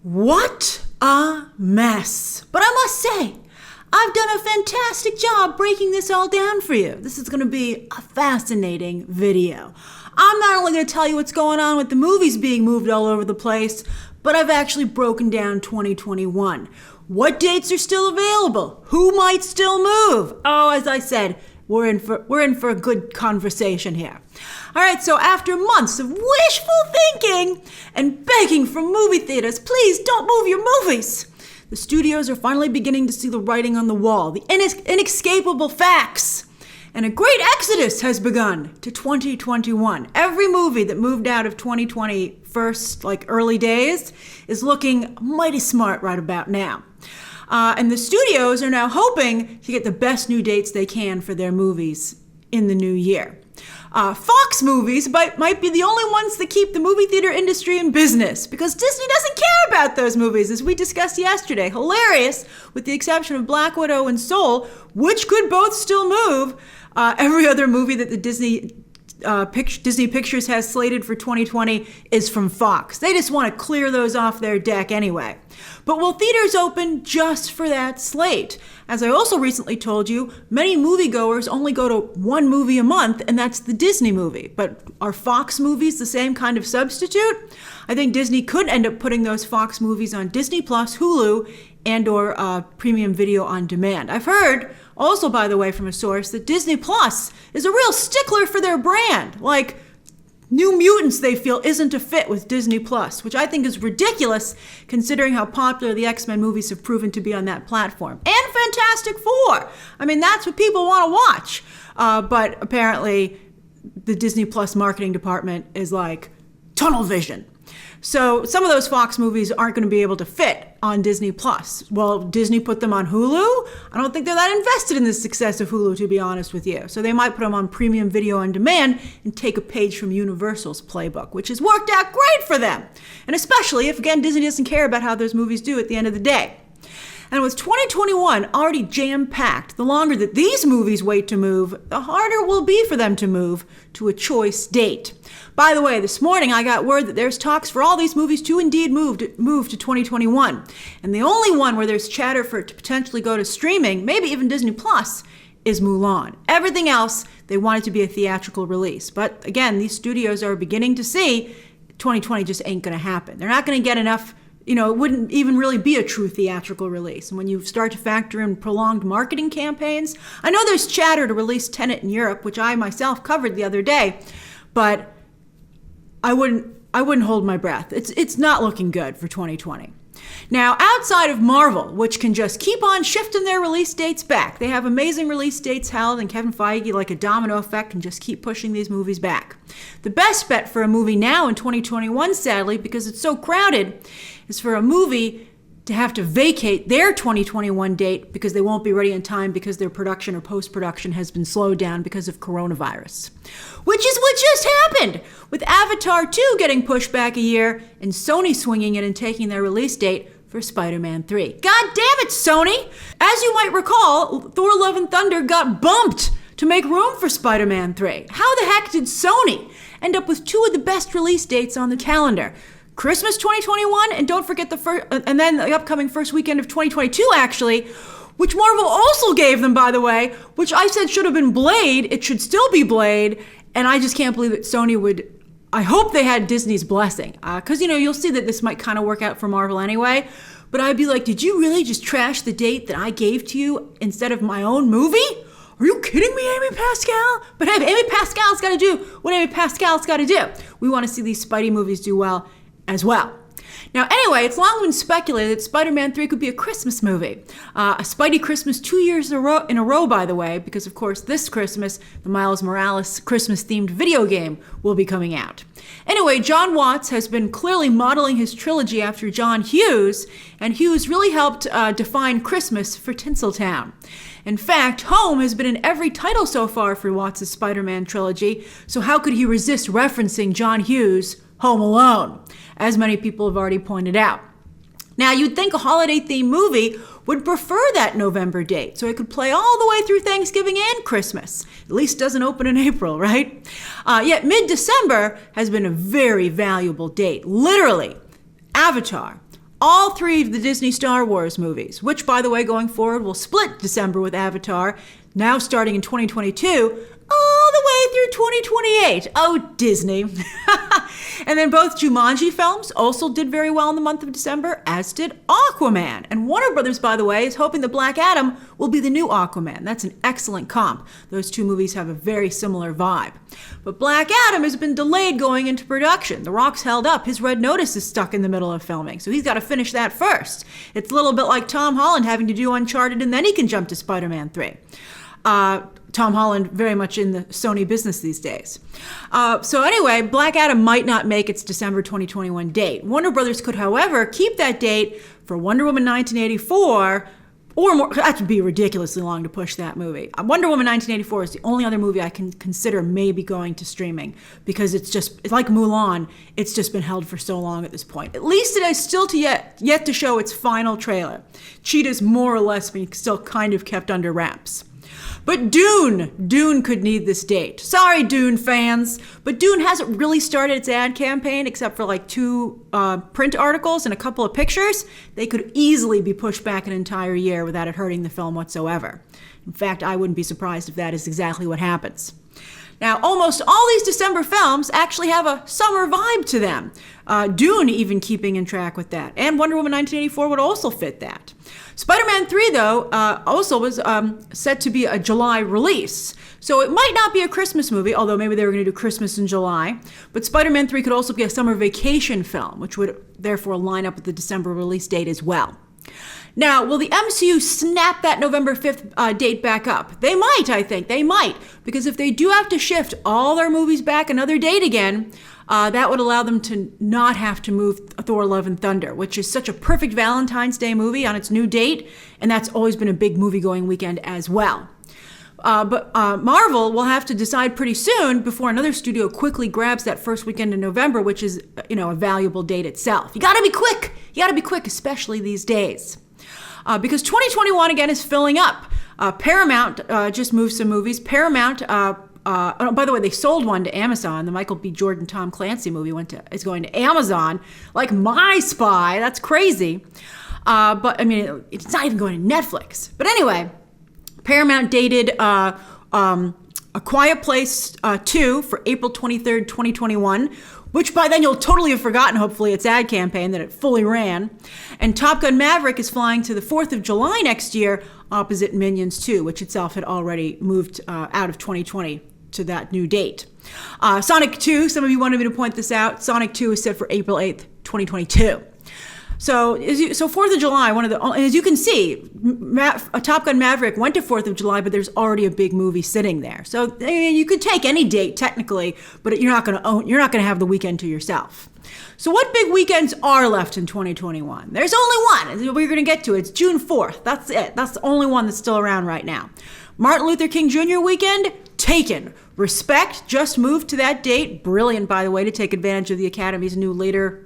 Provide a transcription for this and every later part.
What a mess. But I must say, I've done a fantastic job breaking this all down for you. This is going to be a fascinating video. I'm not only going to tell you what's going on with the movies being moved all over the place, but I've actually broken down 2021. What dates are still available? Who might still move? Oh, as I said, we're in for a good conversation here. All right, so after months of wishful thinking and begging from movie theaters, please don't move your movies, the studios are finally beginning to see the writing on the wall, the inescapable facts. And a great exodus has begun to 2021. Every movie that moved out of 2020 first, early days, is looking mighty smart right about now. And the studios are now hoping to get the best new dates they can for their movies in the new year. Fox movies might be the only ones that keep the movie theater industry in business because Disney doesn't care about those movies, as we discussed yesterday. Hilarious, with the exception of Black Widow and Soul, which could both still move. Every other movie that the Disney Pictures has slated for 2020 is from Fox. They just want to clear those off their deck anyway. But will theaters open just for that slate? As I also recently told you, many moviegoers only go to one movie a month, and that's the Disney movie. But are Fox movies the same kind of substitute? I think Disney could end up putting those Fox movies on Disney Plus, Hulu, and or premium video on demand. I've heard, also by the way from a source, that Disney Plus is a real stickler for their brand. Like, New Mutants, they feel, isn't a fit with Disney Plus, which I think is ridiculous considering how popular the X-Men movies have proven to be on that platform. And Fantastic Four. I mean, that's what people want to watch. But apparently, the Disney Plus marketing department is like tunnel vision. So some of those Fox movies aren't going to be able to fit on Disney Plus. Well, Disney put them on Hulu. I don't think they're that invested in the success of Hulu, to be honest with you. So they might put them on premium video on demand and take a page from Universal's playbook, which has worked out great for them. And especially if, again, Disney doesn't care about how those movies do at the end of the day. And with 2021 already jam-packed, the longer that these movies wait to move, the harder it will be for them to move to a choice date. By the way, this morning I got word that there's talks for all these movies to indeed move to 2021. And the only one where there's chatter for it to potentially go to streaming, maybe even Disney Plus, is Mulan. Everything else, they want it to be a theatrical release. But again, these studios are beginning to see 2020 just ain't going to happen. They're not going to get enough. It wouldn't even really be a true theatrical release. And when you start to factor in prolonged marketing campaigns, I know there's chatter to release Tenet in Europe, which I myself covered the other day, but I wouldn't hold my breath. It's not looking good for 2020. Now, outside of Marvel, which can just keep on shifting their release dates back, they have amazing release dates held, and Kevin Feige, like a domino effect, can just keep pushing these movies back. The best bet for a movie now in 2021, sadly, because it's so crowded, is for a movie to have to vacate their 2021 date because they won't be ready in time because their production or post-production has been slowed down because of coronavirus. Which is what just happened, with Avatar 2 getting pushed back a year and Sony swinging it and taking their release date for Spider-Man 3. God damn it, Sony! As you might recall, Thor Love and Thunder got bumped to make room for Spider-Man 3. How the heck did Sony end up with two of the best release dates on the calendar? Christmas 2021, and don't forget and then the upcoming first weekend of 2022, actually, which Marvel also gave them, by the way, which I said should have been Blade. It should still be Blade, and I just can't believe that Sony would. I hope they had Disney's blessing, because you'll see that this might kind of work out for Marvel anyway. But I'd be like, did you really just trash the date that I gave to you instead of my own movie? Are you kidding me, Amy Pascal? But hey, Amy Pascal's got to do what Amy Pascal's got to do. We want to see these Spidey movies do well as well. Now, anyway, it's long been speculated that Spider-Man 3 could be a Christmas movie. A Spidey Christmas 2 years in a row, by the way, because, of course, this Christmas, the Miles Morales Christmas-themed video game will be coming out. Anyway, John Watts has been clearly modeling his trilogy after John Hughes, and Hughes really helped define Christmas for Tinseltown. In fact, Home has been in every title so far for Watts' Spider-Man trilogy, so how could he resist referencing John Hughes' Home Alone, as many people have already pointed out. Now, you'd think a holiday-themed movie would prefer that November date, so it could play all the way through Thanksgiving and Christmas. At least doesn't open in April, right? Yet mid-December has been a very valuable date. Literally, Avatar, all 3 of the Disney Star Wars movies, which, by the way, going forward will split December with Avatar, now starting in 2022, all the way through 2028. Oh, Disney. And then both Jumanji films also did very well in the month of December, as did Aquaman. And Warner Brothers, by the way, is hoping that Black Adam will be the new Aquaman. That's an excellent comp. Those 2 movies have a very similar vibe. But Black Adam has been delayed going into production. The Rock's held up. His Red Notice is stuck in the middle of filming, so he's got to finish that first. It's a little bit like Tom Holland having to do Uncharted, and then he can jump to Spider-Man 3. Tom Holland very much in the Sony business these days. So anyway, Black Adam might not make its December 2021 date. Warner Brothers could, however, keep that date for Wonder Woman 1984 or more. That would be ridiculously long to push that movie. Wonder Woman 1984 is the only other movie I can consider maybe going to streaming because it's like Mulan. It's just been held for so long at this point. At least it has still yet to show its final trailer. Cheetah's more or less being still kind of kept under wraps. But Dune could need this date. Sorry, Dune fans, but Dune hasn't really started its ad campaign except for like 2 print articles and a couple of pictures. They could easily be pushed back an entire year without it hurting the film whatsoever. In fact, I wouldn't be surprised if that is exactly what happens. Now, almost all these December films actually have a summer vibe to them. Dune even keeping in track with that. And Wonder Woman 1984 would also fit that. Spider-Man 3, though, also was set to be a July release. So it might not be a Christmas movie, although maybe they were going to do Christmas in July. But Spider-Man 3 could also be a summer vacation film, which would therefore line up with the December release date as well. Now, will the MCU snap that November 5th date back up? They might, I think. They might. Because if they do have to shift all their movies back another date again, that would allow them to not have to move Thor: Love and Thunder, which is such a perfect Valentine's Day movie on its new date, and that's always been a big movie-going weekend as well. But Marvel will have to decide pretty soon before another studio quickly grabs that first weekend in November, which is, a valuable date itself. You gotta be quick. You gotta be quick, especially these days. Because 2021, again, is filling up. Paramount just moved some movies. Paramount, by the way, they sold one to Amazon. The Michael B. Jordan, Tom Clancy movie is going to Amazon. Like My Spy. That's crazy. But, it's not even going to Netflix. But anyway, Paramount dated A Quiet Place 2 for April 23rd, 2021, which by then you'll totally have forgotten, hopefully, its ad campaign that it fully ran. And Top Gun Maverick is flying to the 4th of July next year, opposite Minions 2, which itself had already moved out of 2020 to that new date. Sonic 2, some of you wanted me to point this out. Sonic 2 is set for April 8th, 2022. So 4th of July, as you can see, Top Gun Maverick went to 4th of July, but there's already a big movie sitting there. So you could take any date technically, but you're not going to have the weekend to yourself. So what big weekends are left in 2021? There's only one. We're going to get to it. It's June 4th. That's it. That's the only one that's still around right now. Martin Luther King Jr. weekend, taken. Respect just moved to that date. Brilliant, by the way, to take advantage of the Academy's new later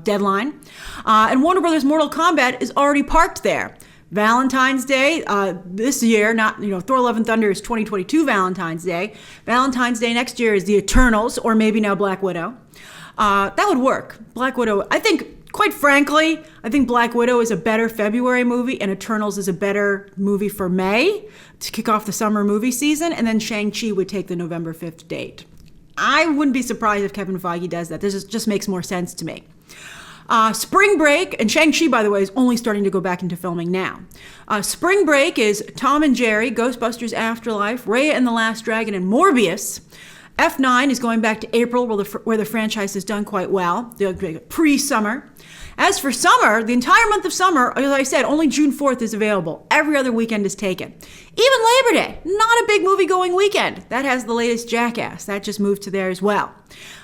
deadline. And Warner Brothers Mortal Kombat is already parked there. Valentine's Day this year, not Thor: Love and Thunder is 2022 Valentine's Day. Valentine's Day next year is the Eternals, or maybe now Black Widow. That would work. Black Widow, I think, quite frankly, I think Black Widow is a better February movie and Eternals is a better movie for May to kick off the summer movie season, and then Shang-Chi would take the November 5th date. I wouldn't be surprised if Kevin Feige does that. This just makes more sense to me. Spring Break, and Shang-Chi, by the way, is only starting to go back into filming now. Spring Break is Tom and Jerry, Ghostbusters Afterlife, Raya and the Last Dragon, and Morbius. F9 is going back to April, where the franchise has done quite well, pre-summer. As for summer, the entire month of summer, as I said, only June 4th is available. Every other weekend is taken. Even Labor Day, not a big movie-going weekend. That has the latest Jackass. That just moved to there as well.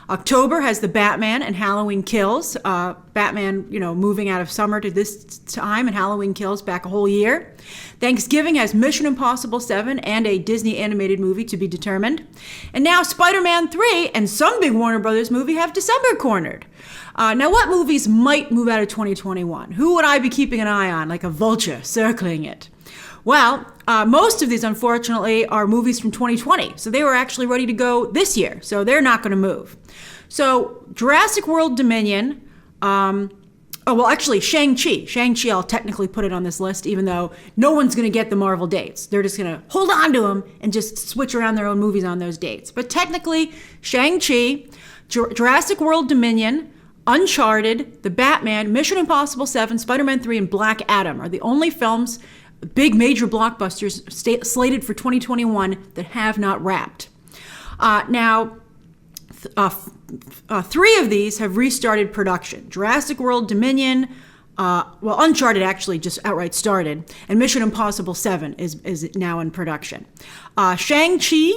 October has the Batman and Halloween Kills. Batman, moving out of summer to this time, and Halloween Kills back a whole year. Thanksgiving has Mission Impossible 7 and a Disney animated movie to be determined. And now Spider-Man 3 and some big Warner Brothers movie have December cornered. Now, what movies might move out of 2021? Who would I be keeping an eye on, like a vulture circling it? Well, most of these, unfortunately, are movies from 2020. So they were actually ready to go this year. So they're not going to move. So Jurassic World Dominion, Oh, well, actually, Shang-Chi. Shang-Chi, I'll technically put it on this list, even though no one's going to get the Marvel dates. They're just going to hold on to them and just switch around their own movies on those dates. But technically, Shang-Chi, Jurassic World Dominion, Uncharted, The Batman, Mission Impossible 7, Spider-Man 3, and Black Adam are the only films, big major blockbusters slated for 2021 that have not wrapped. Now, three of these have restarted production. Jurassic World Dominion, Uncharted actually just outright started, and Mission Impossible 7 is now in production. Shang-Chi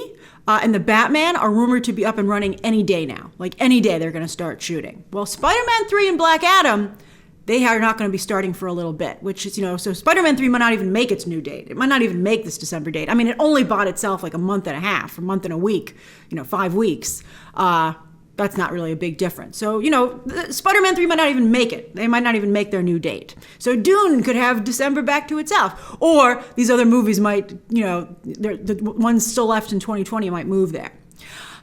and The Batman are rumored to be up and running any day now. Like any day they're going to start shooting. Well, Spider-Man 3 and Black Adam, they are not going to be starting for a little bit, which is, so Spider-Man 3 might not even make its new date. It might not even make this December date. I mean, it only bought itself like a month and a half, a month and a week, 5 weeks. That's not really a big difference. So, Spider-Man 3 might not even make it. They might not even make their new date. So Dune could have December back to itself. Or these other movies might, the ones still left in 2020 might move there.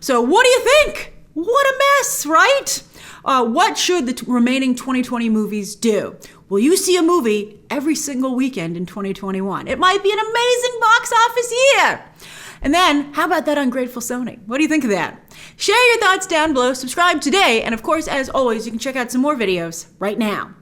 So what do you think? What a mess, right? What should the remaining 2020 movies do? Will you see a movie every single weekend in 2021? It might be an amazing box office year. And then, how about that ungrateful Sony? What do you think of that? Share your thoughts down below, subscribe today, and of course, as always, you can check out some more videos right now.